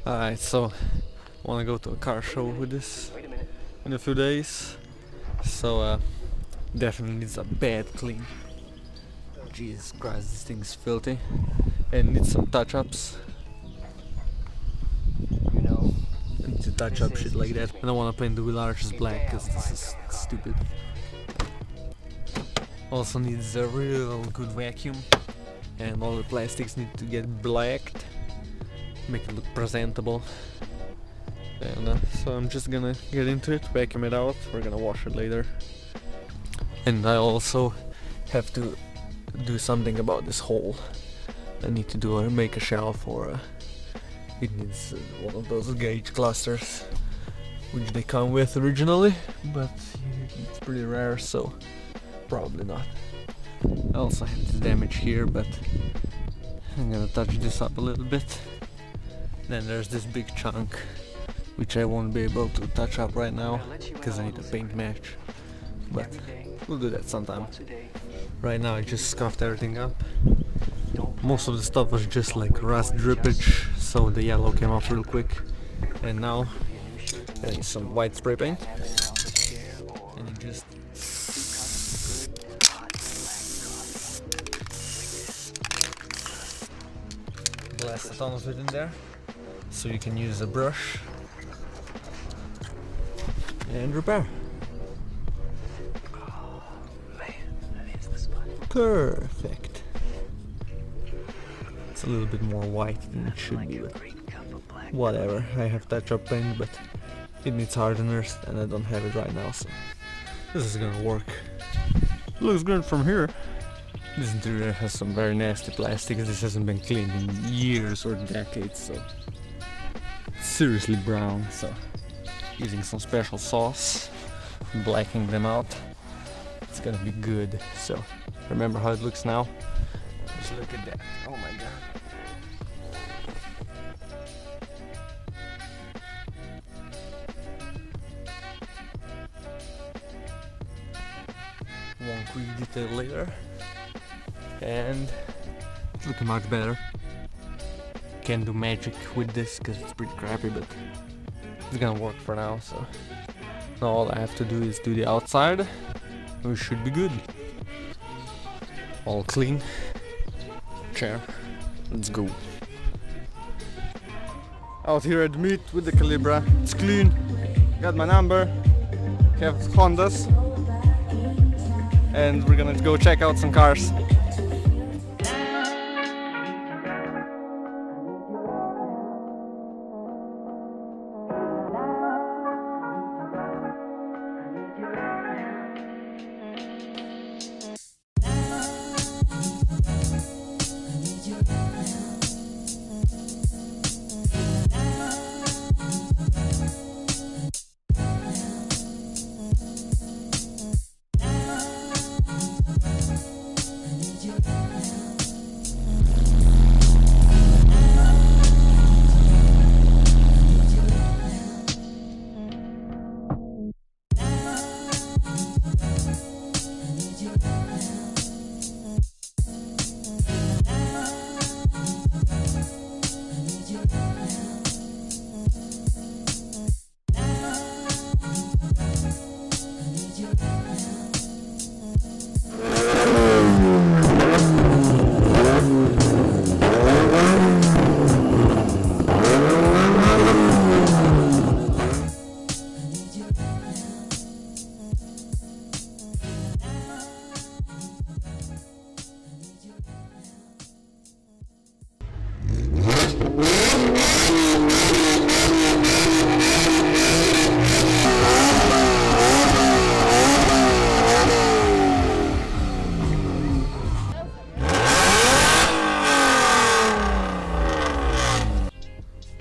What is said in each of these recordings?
Alright, so wanna go to a car show with this in a few days. So definitely needs a bad clean. Jesus Christ, this thing's filthy and needs some touch-ups. You know, I need to touch up shit like that. I don't wanna paint the wheel arches black because this is stupid. Also needs a real good vacuum, and all the plastics need to get blacked, make it look presentable. And so I'm just gonna get into it, vacuum it out, we're gonna wash it later. And I also have to do something about this hole. I need to make a shelf, or it needs one of those gauge clusters, which they come with originally, but it's pretty rare, so probably not. I also have this damage here, but I'm gonna touch this up a little bit. Then there's this big chunk, which I won't be able to touch up right now because I need a paint match, but we'll do that sometime. Right now I just scuffed everything up. Most of the stuff was just like rust drippage, so the yellow came off real quick. And now I need some white spray paint, and you just blast a ton of it in there, so you can use a brush and repair. Oh man, that is the spot. Perfect. It's a little bit more white than it should be, but whatever. I have touch-up paint, but it needs hardeners and I don't have it right now, so this is gonna work. Looks good from here. This interior has some very nasty plastics. This hasn't been cleaned in years or decades, so it's seriously brown. So using some special sauce, blacking them out, it's gonna be good. So remember how it looks now? Just look at that. Oh my god. One quick detail later, and it's looking much better. Can't do magic with this because it's pretty crappy, but it's gonna work for now. So now all I have to do is do the outside, and we should be good. All clean. Chair. Let's go. Out here at meet with the Calibra. It's clean. Got my number. Have Hondas. And we're gonna go check out some cars.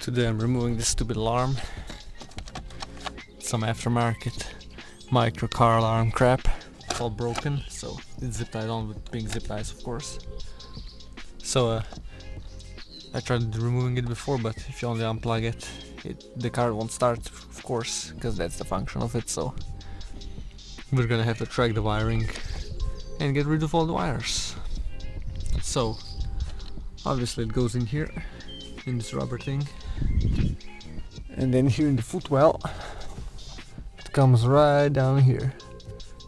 Today I'm removing this stupid alarm. Some aftermarket micro car alarm crap. It's all broken, so it's zip tied on with big zip ties, of course. So I tried removing it before, but if you only unplug it, the car won't start, of course, because that's the function of it. So we're gonna have to track the wiring and get rid of all the wires. So obviously it goes in here, in this rubber thing, And then here in the footwell, it comes right down here.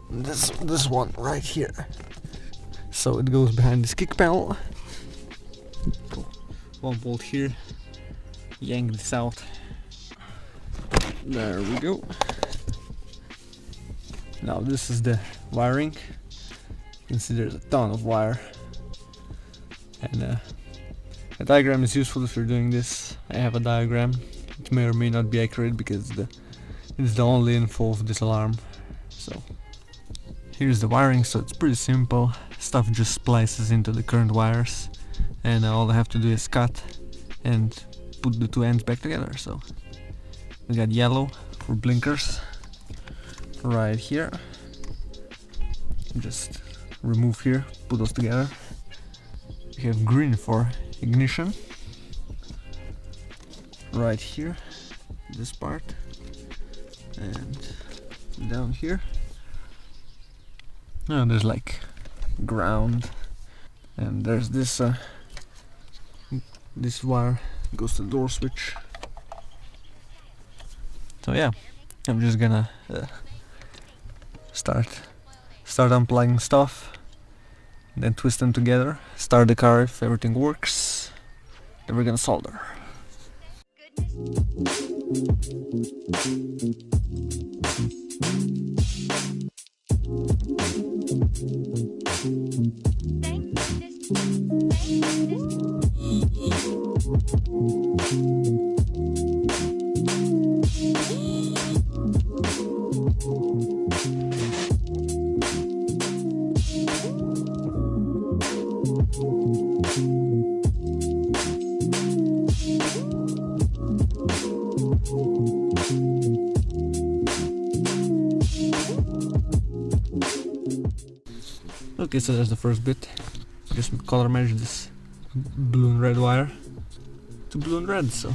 This one right here. So it goes behind this kick panel. One bolt here. Yank this out. There we go. Now this is the wiring. You can see there's a ton of wire. And a diagram is useful if you're doing this. I have a diagram. It may or may not be accurate because it's the only info of this alarm. So here's the wiring, so it's pretty simple. Stuff just splices into the current wires, and all I have to do is cut and put the two ends back together. So we got yellow for blinkers right here. Just remove here, put those together. We have green for ignition right here, this part, and down here. Now there's like ground, and there's this this wire goes to the door switch. So yeah, I'm just gonna start unplugging stuff, then twist them together, start the car if everything works, then we're gonna solder. Okay, so that's the first bit. Just color match this blue and red wire to blue and red. So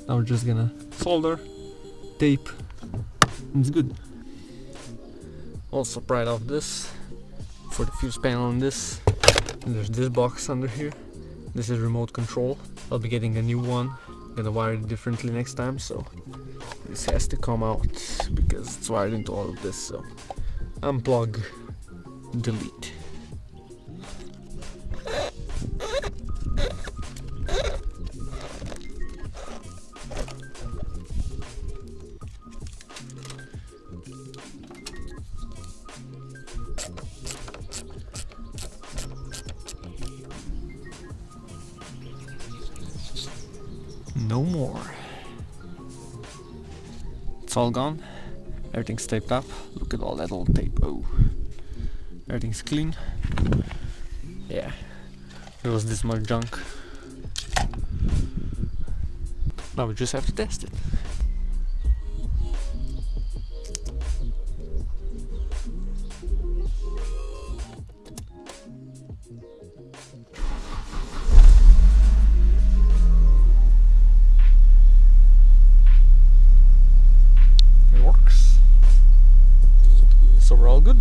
now we're just gonna solder, tape, and it's good. Also pried off this for the fuse panel on this. And there's this box under here. This is remote control. I'll be getting a new one. I'm gonna wire it differently next time, so this has to come out because it's wired into all of this. So unplug, delete. No more. It's all gone. Everything's taped up. Look at all that old tape. Oh, everything's clean. Yeah, there was this much junk. Now we just have to test it. So we're all good.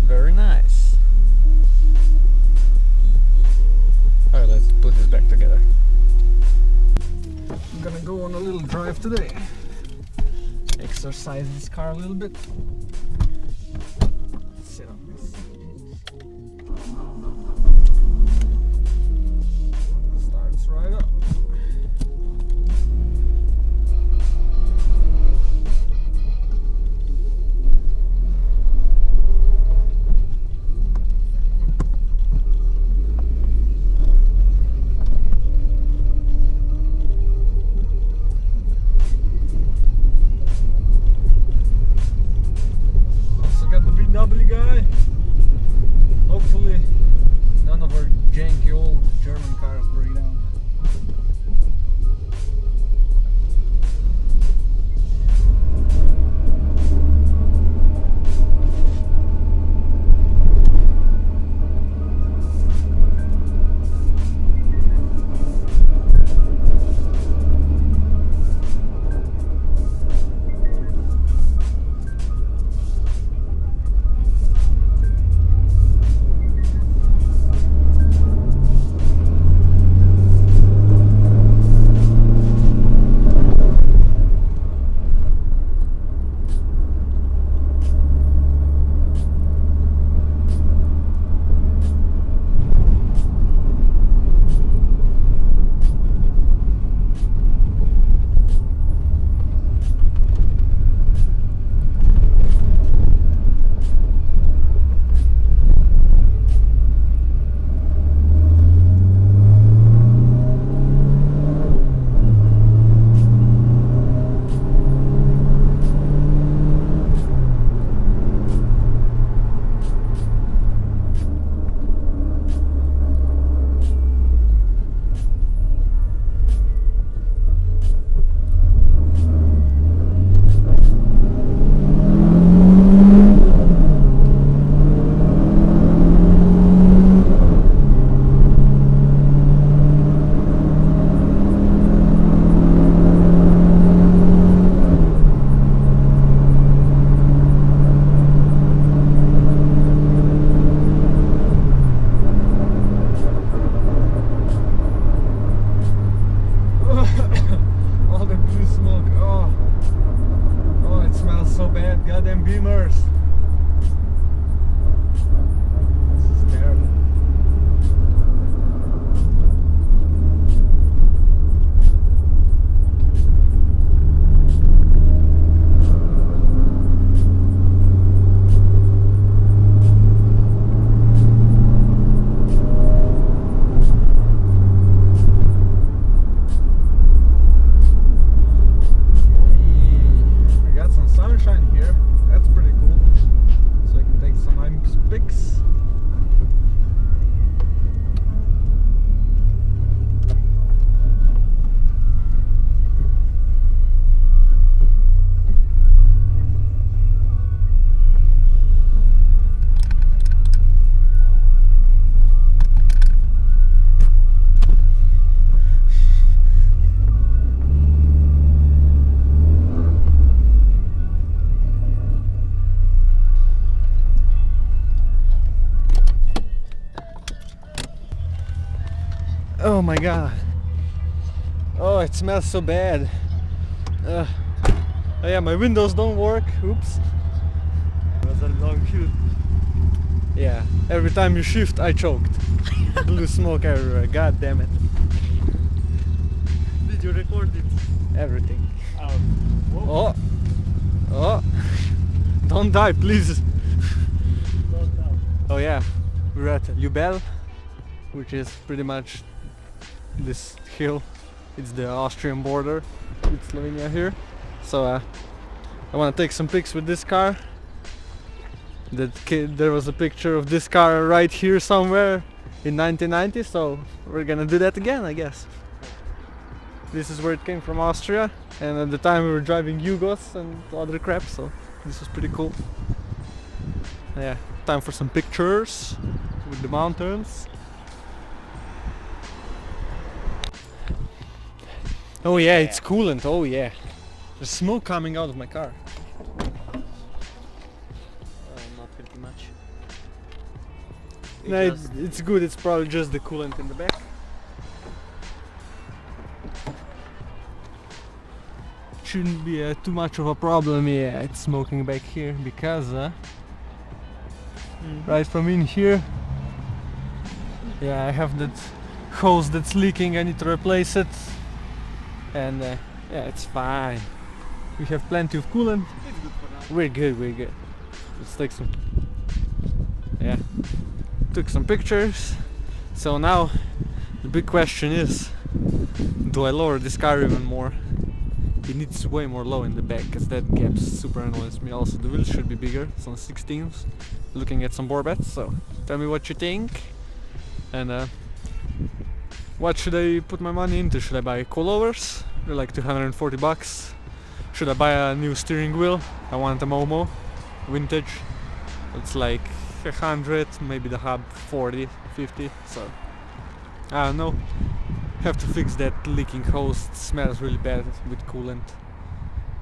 Very nice. Alright, let's put this back together. I'm gonna go on a little drive today. Exercise this car a little bit. Sit on this. Starts right up. goddamn beamers. This is terrible. Sunshine here, that's pretty cool. So I can take some nice pics. Oh my god. Oh, it smells so bad. Oh yeah, my windows don't work. Oops. It was a long shoot. Yeah, every time you shift I choked. Blue smoke everywhere, god damn it. Did you record it? Everything. Whoa. Oh! Don't die, please! Don't down. Oh yeah, we're at Ljubel, which is pretty much this hill. It's the Austrian border with Slovenia here. So I want to take some pics with this car. There was a picture of this car right here somewhere in 1990, so we're gonna do that again, I guess. This is where it came from, Austria, and at the time we were driving Yugos and other crap, so this was pretty cool. Yeah, time for some pictures with the mountains. Oh yeah, it's coolant, oh yeah. There's smoke coming out of my car. Not pretty much. No, it's good, it's probably just the coolant in the back. Shouldn't be too much of a problem. Yeah, it's smoking back here because right from in here, yeah, I have that hose that's leaking. I need to replace it, and yeah, it's fine. We have plenty of coolant. It's good for now. We're good, we're good. Let's take some. Yeah, took some pictures. So now the big question is, do I lower this car even more? It needs way more low in the back, because that gap super annoys me. Also, the wheels should be bigger. It's on 16s. Looking at some bore bets, so tell me what you think. And what should I put my money into? Should I buy coilovers? They're like 240 bucks. Should I buy a new steering wheel? I want a Momo vintage. It's like 100, maybe the hub 40, 50. So I don't know. Have to fix that leaking hose. It smells really bad with coolant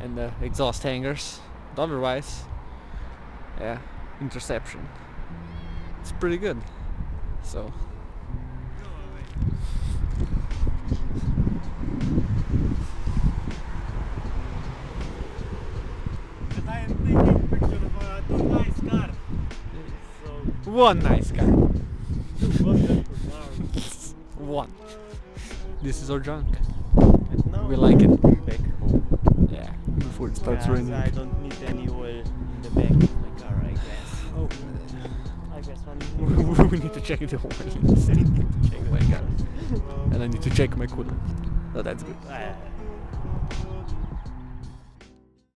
and the exhaust hangers. But otherwise, yeah, interception. It's pretty good. So But I am taking a picture of a too nice car. So one nice guy. wow. One. This is our junk. And now We like it. back home. Yeah, before it starts Yes, raining. I don't need any oil in the back of my car, I guess. Oh, I guess one. we need to check the oil. I need to check my car. And I need to check my coolant. So that's good.